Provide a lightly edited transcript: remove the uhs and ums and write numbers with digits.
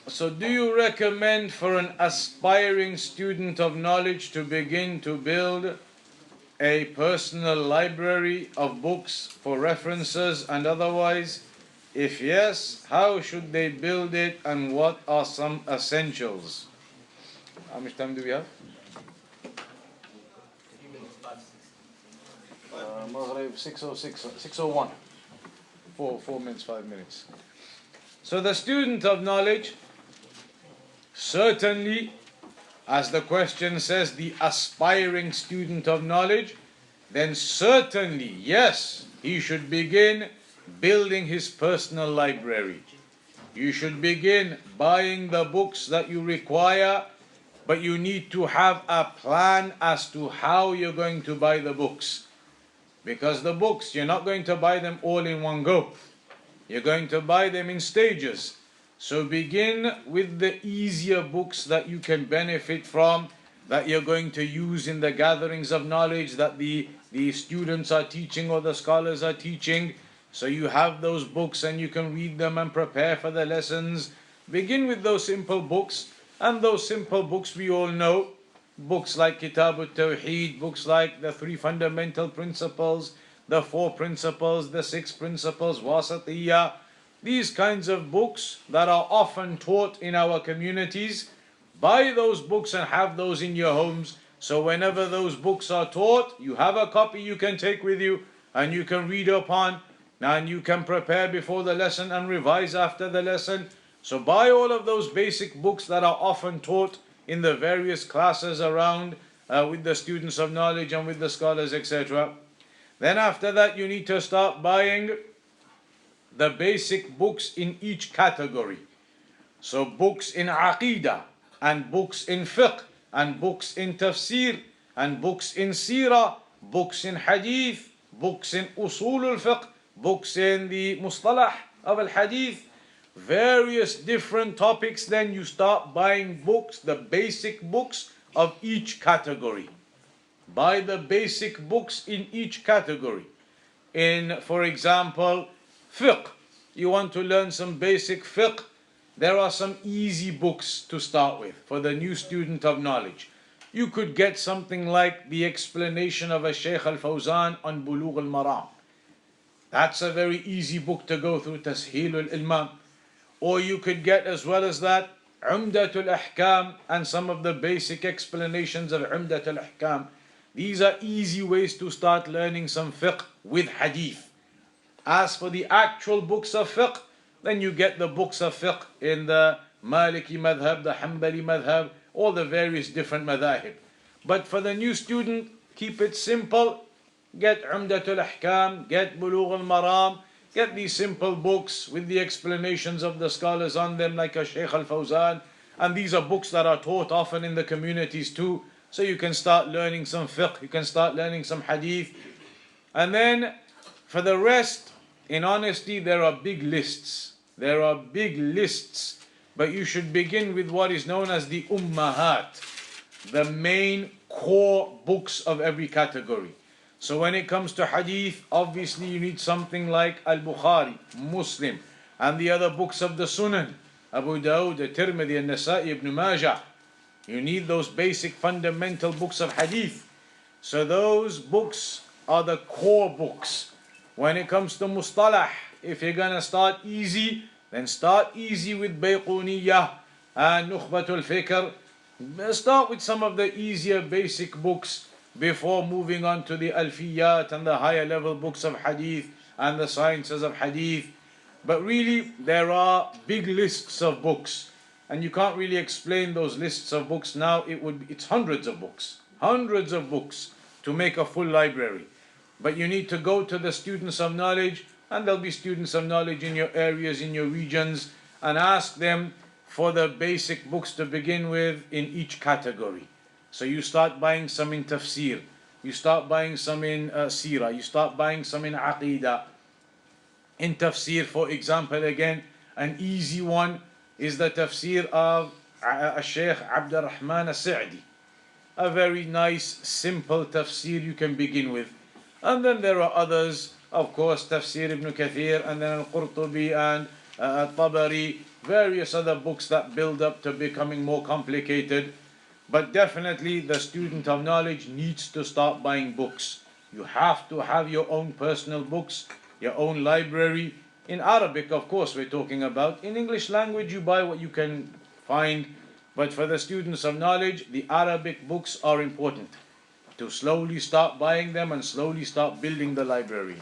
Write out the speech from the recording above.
So do you recommend for an aspiring student of knowledge to begin to build a personal library of books for references and otherwise? If yes, how should they build it and what are some essentials? How much time do we have? Maghrib 6:06, 6:01. 4 minutes, 5 minutes. So the student of knowledge, certainly, as the question says, the aspiring student of knowledge, then certainly, yes, he should begin building his personal library. You should begin buying the books that you require, but you need to have a plan as to how you're going to buy the books. Because the books, you're not going to buy them all in one go. You're going to buy them in stages. So begin with the easier books that you can benefit from, that you're going to use in the gatherings of knowledge that the students are teaching or the scholars are teaching. So you have those books and you can read them and prepare for the lessons. Begin with those simple books. And those simple books we all know. Books like Kitab At-Tawheed, books like the 3 fundamental principles, the 4 principles, the 6 principles, Wasatiyah. These kinds of books that are often taught in our communities. Buy those books and have those in your homes. So whenever those books are taught, you have a copy you can take with you and you can read upon. And you can prepare before the lesson and revise after the lesson. So buy all of those basic books that are often taught in the various classes around with the students of knowledge and with the scholars, etc. Then after that, you need to start buying the basic books in each category. So books in Aqidah, and books in Fiqh, and books in Tafsir, and books in Sirah, books in Hadith, books in Usul al-Fiqh, books in the Mustalah of Al-Hadith, various different topics. Then you start buying books, the basic books of each category. Buy the basic books in each category. In, for example, Fiqh. You want to learn some basic Fiqh. There are some easy books to start with for the new student of knowledge. You could get something like the explanation of a Shaykh Al-Fawzan on Bulugh Al-Maram. That's a very easy book to go through, Tasheel Al-Ilmam. Or you could get, as well as that, Umdatul Ahkaam and some of the basic explanations of Umdatul Ahkaam. These are easy ways to start learning some fiqh with hadith. As for the actual books of fiqh, then you get the books of fiqh in the Maliki madhab, the Hanbali madhab, all the various different madhahib. But for the new student, keep it simple. Get Umdatul Ahkam, get Bulugh Al-Maram, get these simple books with the explanations of the scholars on them, like a Shaykh Al-Fawzan. And these are books that are taught often in the communities too. So you can start learning some fiqh, you can start learning some hadith. And then for the rest, in honesty, there are big lists. There are big lists. But you should begin with what is known as the Ummahat, the main core books of every category. So when it comes to hadith, obviously you need something like Al-Bukhari, Muslim, and the other books of the Sunan, Abu Dawud, Tirmidhi, An-Nasa'i, Ibn Majah. You need those basic fundamental books of hadith. So those books are the core books. When it comes to Mustalah, if you're going to start easy, then start easy with Bayqoniyyah and Nukhbatul Fikr. Start with some of the easier basic books before moving on to the Alfiyat and the higher level books of hadith and the sciences of hadith. But really, there are big lists of books. And you can't really explain those lists of books now. It's hundreds of books to make a full library. But you need to go to the students of knowledge, and there'll be students of knowledge in your areas, in your regions, and ask them for the basic books to begin with in each category. So you start buying some in Tafsir, you start buying some in Sirah, you start buying some in Aqidah. In Tafsir, for example, again, an easy one is the Tafsir of Shaykh Abdurrahman As-Sa'di. A very nice, simple Tafsir you can begin with. And then there are others, of course, Tafsir Ibn Kathir, and then Al-Qurtubi, and Tabari, various other books that build up to becoming more complicated. But definitely the student of knowledge needs to start buying books. You have to have your own personal books, your own library. In Arabic, of course, we're talking about. In English language, you buy what you can find. But for the students of knowledge, the Arabic books are important. To slowly start buying them and slowly start building the library.